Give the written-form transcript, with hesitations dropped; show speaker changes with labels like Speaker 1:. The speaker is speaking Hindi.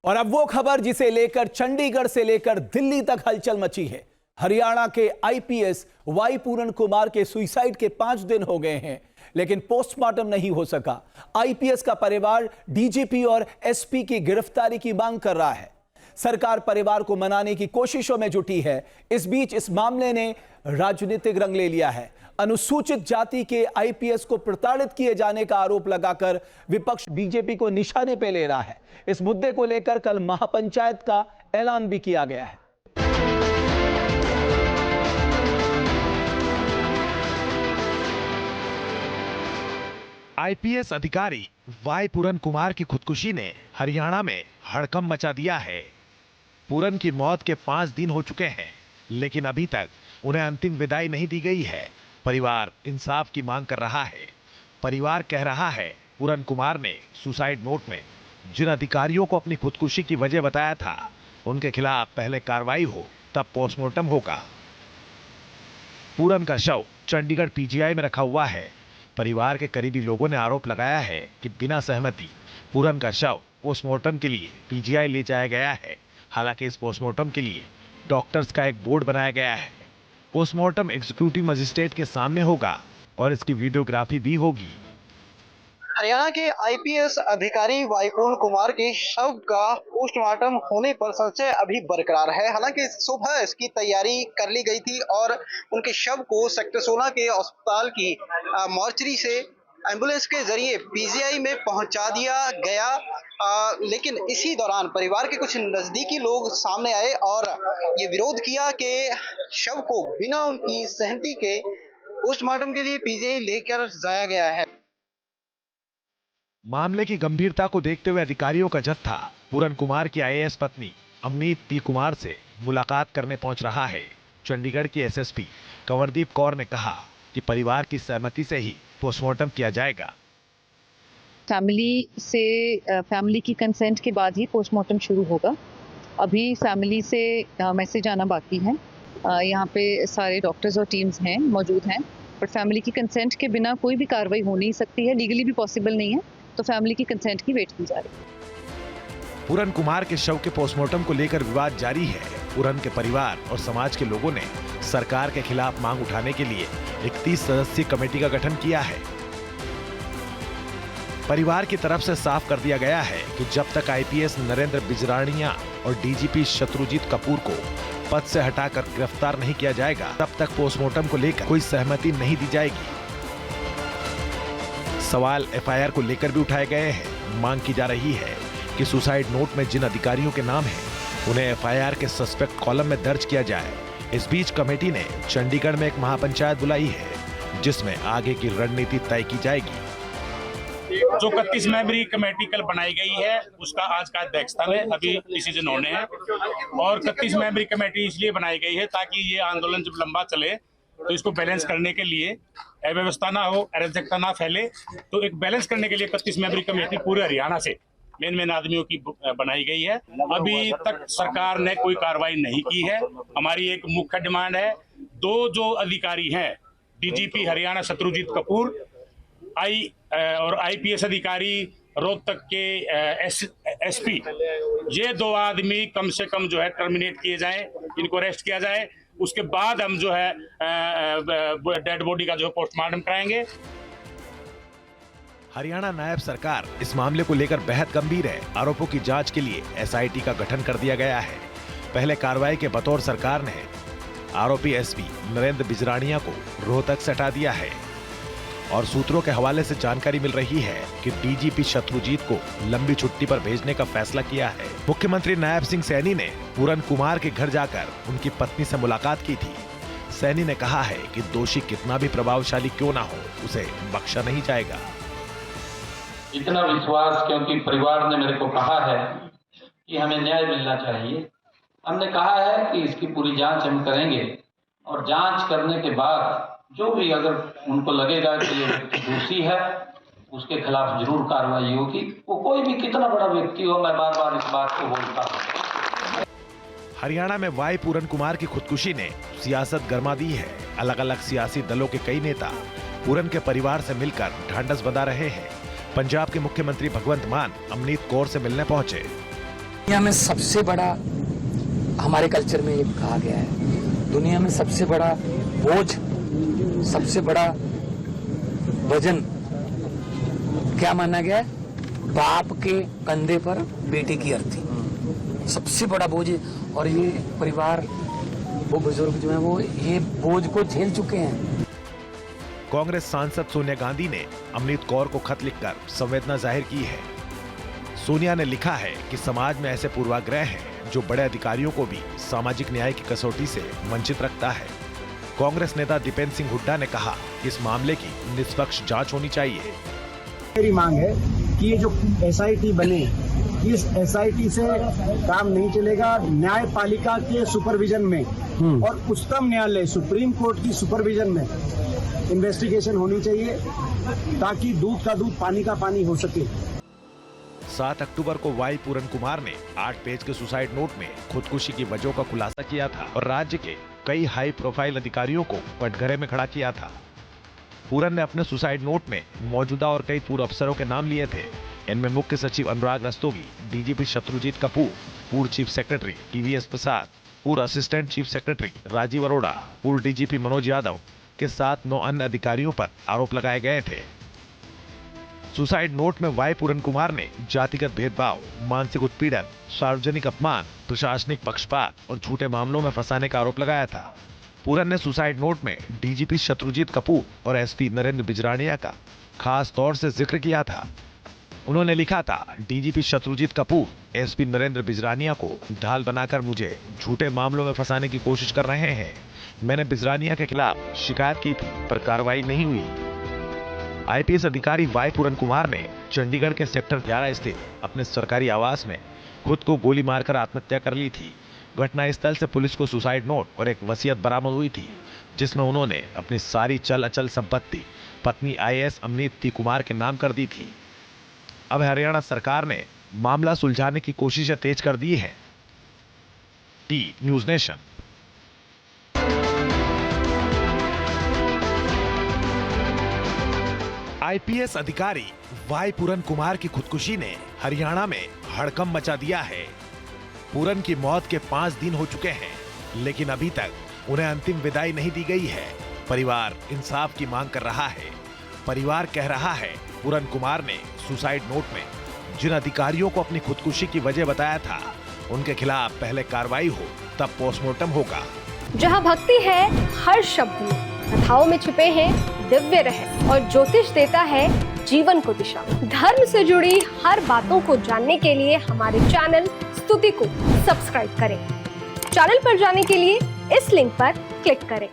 Speaker 1: और अब वो खबर जिसे लेकर चंडीगढ़ से लेकर दिल्ली तक हलचल मची है। हरियाणा के आईपीएस वाई पूरन कुमार के सुसाइड के 5 दिन हो गए हैं, लेकिन पोस्टमार्टम नहीं हो सका। आईपीएस का परिवार डीजीपी और एसपी की गिरफ्तारी की मांग कर रहा है। सरकार परिवार को मनाने की कोशिशों में जुटी है। इस बीच इस मामले ने राजनीतिक रंग ले लिया है। अनुसूचित जाति के आईपीएस को प्रताड़ित किए जाने का आरोप लगाकर विपक्ष बीजेपी को निशाने पे ले रहा है। इस मुद्दे को लेकर कल महापंचायत का ऐलान भी किया गया है।
Speaker 2: आईपीएस अधिकारी वाई पूरन कुमार की खुदकुशी ने हरियाणा में हड़कंप मचा दिया है। पूरन की मौत के 5 दिन हो चुके हैं, लेकिन अभी तक उन्हें अंतिम विदाई नहीं दी गई है। परिवार इंसाफ की मांग कर रहा है। परिवार कह रहा है, पूरन कुमार ने सुसाइड नोट में जिन अधिकारियों को अपनी खुदकुशी की वजह बताया था, उनके खिलाफ पहले कार्रवाई हो, तब पोस्टमार्टम होगा। पूरन का शव चंडीगढ़ पीजीआई में रखा हुआ है। परिवार के करीबी लोगों ने आरोप लगाया है कि बिना सहमति पूरन का शव पोस्टमार्टम के लिए पीजीआई ले जाया गया है। हालांकि इस पोस्टमार्टम के लिए डॉक्टर्स का एक बोर्ड बनाया गया है। पोस्टमार्टम एग्जीक्यूटिव मजिस्ट्रेट के सामने होगा और इसकी वीडियोग्राफी भी होगी।
Speaker 3: हरियाणा के आईपीएस अधिकारी वाई पूरन कुमार के शव का पोस्टमार्टम होने पर संशय अभी बरकरार है। हालांकि सुबह इसकी तैयारी कर ली गई थी और उनके शव को सेक्टर 16 के अस्पताल की मॉर्चरी से एम्बुलेंस के जरिए पीजीआई में पहुंचा दिया गया। लेकिन इसी दौरान परिवार के कुछ नजदीकी लोग सामने आए और ये विरोध किया कि शव को बिना उनकी सहमति के पोस्टमार्टम के लिए पीजीआई लेकर जाया गया है।
Speaker 2: मामले की गंभीरता को देखते हुए अधिकारियों का जत्था पूरन कुमार की आईएएस पत्नी अमनीत पी कुमार से मुलाकात करने पहुंच रहा है। चंडीगढ़ की एसएसपी कंवरदीप कौर ने कहा कि परिवार की सहमति से ही पोस्टमार्टम किया जाएगा।
Speaker 4: फैमिली की कंसेंट के बाद ही पोस्टमार्टम शुरू होगा। अभी फैमिली से मैसेज आना बाकी है। यहाँ पे सारे डॉक्टर्स और टीम्स हैं, मौजूद हैं, पर फैमिली की कंसेंट के बिना कोई भी कार्रवाई हो नहीं सकती है, लीगली भी पॉसिबल नहीं है, तो फैमिली की कंसेंट की वेट की जा रही है।
Speaker 2: पूरन कुमार के शव के पोस्टमार्टम को लेकर विवाद जारी है। पूरन के परिवार और समाज के लोगों ने सरकार के खिलाफ मांग उठाने के लिए एक 30 सदस्यीय कमेटी का गठन किया है। परिवार की तरफ से साफ कर दिया गया है कि जब तक आईपीएस नरेंद्र बिजराणिया और डीजीपी शत्रुजीत कपूर को पद से हटाकर गिरफ्तार नहीं किया जाएगा, तब तक पोस्टमार्टम को लेकर कोई सहमति नहीं दी जाएगी। सवाल एफआईआर को लेकर भी उठाए गए हैं। मांग की जा रही है कि सुसाइड नोट में जिन अधिकारियों के नाम हैं, उन्हें एफआईआर के सस्पेक्ट कॉलम में दर्ज किया जाए। इस बीच कमेटी ने चंडीगढ़ में एक महापंचायत बुलाई है, जिसमें आगे की रणनीति तय की जाएगी।
Speaker 5: जो 31 मेंबरी कमेटी कल बनाई गई है, उसका आज का अध्यक्षता में अभी डिसीजन होने हैं। और 31 मेंबरी कमेटी इसलिए बनाई गई है ताकि ये आंदोलन जब लंबा चले तो इसको बैलेंस करने के लिए, अव्यवस्था ना हो, अराजकता ना फैले, तो एक बैलेंस करने के लिए 31 मेंबरी कमेटी पूरे हरियाणा से मेन आदमियों की बनाई गई है। अभी तक सरकार ने कोई कार्रवाई नहीं की है। हमारी एक मुख्य डिमांड है, 2 जो अधिकारी हैं, डीजीपी हरियाणा शत्रुजीत कपूर और आईपीएस अधिकारी रोहतक के एसपी, ये 2 आदमी कम से कम जो है टर्मिनेट किए जाएं, इनको अरेस्ट किया जाए। उसके बाद हम जो है डेड बॉडी का जो पोस्टमार्टम कराएंगे।
Speaker 2: हरियाणा नायब सरकार इस मामले को लेकर बेहद गंभीर है। आरोपों की जांच के लिए एसआईटी का गठन कर दिया गया है। पहले कार्रवाई के बतौर सरकार ने आरोपी एसपी नरेंद्र बिजराणिया को रोहतक से हटा दिया है। और सूत्रों के हवाले से जानकारी मिल रही है कि डीजीपी शत्रुजीत को लंबी छुट्टी पर भेजने का फैसला किया है। मुख्यमंत्री नायब सिंह सैनी ने पूरन कुमार के घर जाकर उनकी पत्नी से मुलाकात की थी। सैनी ने कहा है कि दोषी कितना भी प्रभावशाली क्यों ना हो, उसे बख्शा नहीं जाएगा।
Speaker 6: इतना विश्वास, क्योंकि परिवार ने मेरे को कहा है कि हमें न्याय मिलना चाहिए। हमने कहा है कि इसकी पूरी जांच हम करेंगे और जांच करने के बाद जो भी अगर उनको लगेगा कि ये दोषी है, उसके खिलाफ जरूर कार्रवाई होगी। वो कोई भी कितना बड़ा व्यक्ति हो, मैं बार बार इस बात को बोलता हूँ।
Speaker 2: हरियाणा में वाई पूरन कुमार की खुदकुशी ने सियासत गरमा दी है। अलग अलग सियासी दलों के कई नेता पूरन के परिवार से मिलकर ढांढस बंधा रहे हैं। पंजाब के मुख्यमंत्री भगवंत मान अमनीत कौर से मिलने पहुंचे।
Speaker 7: दुनिया में सबसे बड़ा, हमारे कल्चर में ये कहा गया है, दुनिया में सबसे बड़ा बोझ, सबसे बड़ा वजन क्या माना गया है? बाप के कंधे पर बेटे की अर्थी, सबसे बड़ा बोझ। और ये परिवार, वो बुजुर्ग जो है वो ये बोझ को झेल चुके हैं।
Speaker 2: कांग्रेस सांसद सोनिया गांधी ने अमृत कौर को खत लिखकर संवेदना जाहिर की है। सोनिया ने लिखा है कि समाज में ऐसे पूर्वाग्रह हैं जो बड़े अधिकारियों को भी सामाजिक न्याय की कसौटी से वंचित रखता है। कांग्रेस नेता दीपेंद्र सिंह हुड्डा ने कहा कि इस मामले की निष्पक्ष जांच होनी चाहिए।
Speaker 8: मेरी मांग है कि ये जो एसआईटी बने, इस एसआईटी से काम नहीं चलेगा। न्यायपालिका के सुपरविजन में और उच्चतम न्यायालय सुप्रीम कोर्ट की सुपरविजन में इन्वेस्टिगेशन होनी चाहिए, ताकि दूध का दूध पानी का पानी हो सके।
Speaker 2: 7 अक्टूबर को वाई पूरन कुमार ने 8 पेज के सुसाइड नोट में खुदकुशी की वजहों का खुलासा किया था और राज्य के कई हाई प्रोफाइल अधिकारियों को कटघरे में खड़ा किया था। पूरन ने अपने सुसाइड नोट में मौजूदा और कई पूर्व अफसरों के नाम लिए थे। इनमें मुख्य सचिव अनुराग रस्तोगी, डीजीपी शत्रुजीत कपूर, पूर्व चीफ सेक्रेटरी टीवीएस प्रसाद, पूर्व assistant chief secretary Rajiv Arora, पूर्व डीजीपी मनोज यादव के साथ 9 अन्य अधिकारियों पर आरोप लगाए गए थे। सुसाइड नोट में वाई पूरन कुमार ने जातिगत भेदभाव, मानसिक उत्पीड़न, सार्वजनिक अपमान, प्रशासनिक पक्षपात और झूठे मामलों में फंसाने का आरोप लगाया था। पूरन ने सुसाइड नोट में डीजीपी शत्रुजीत कपूर और एसपी नरेंद्र बिजरानिया का खास तौर से जिक्र किया था। उन्होंने लिखा था, डीजीपी शत्रुजीत कपूर एसपी नरेंद्र बिजरानिया को ढाल बनाकर मुझे झूठे मामलों में फंसाने की कोशिश कर रहे हैं। मैंने बिजरानिया के खिलाफ शिकायत की थी पर कार्रवाई नहीं हुई। आईपीएस अधिकारी वाई पूरन कुमार ने चंडीगढ़ के सेक्टर 11 स्थित अपने सरकारी आवास में खुद को गोली मारकर आत्महत्या कर ली थी। घटनास्थल से पुलिस को सुसाइड नोट और एक वसीयत बरामद हुई थी, जिसमें उन्होंने अपनी सारी चल अचल संपत्ति पत्नी आईएएस अमृत कुमार के नाम कर दी थी। अब हरियाणा सरकार ने मामला सुलझाने की कोशिशें तेज कर दी हैं। T news nation. आईपीएस अधिकारी वाई पूरन कुमार की खुदकुशी ने हरियाणा में हड़कंप मचा दिया है। पूरन की मौत के 5 दिन हो चुके हैं, लेकिन अभी तक उन्हें अंतिम विदाई नहीं दी गई है। परिवार इंसाफ की मांग कर रहा है। परिवार कह रहा है, पूरन कुमार ने सुसाइड नोट में जिन अधिकारियों को अपनी खुदकुशी की वजह बताया था, उनके खिलाफ पहले कार्रवाई हो, तब पोस्टमार्टम होगा।
Speaker 9: जहां भक्ति है हर शब्द में, कथाओं में छुपे हैं दिव्य रहस्य और ज्योतिष देता है जीवन को दिशा। धर्म से जुड़ी हर बातों को जानने के लिए हमारे चैनल स्तुति को सब्सक्राइब करें। चैनल पर जाने के लिए इस लिंक पर क्लिक करें।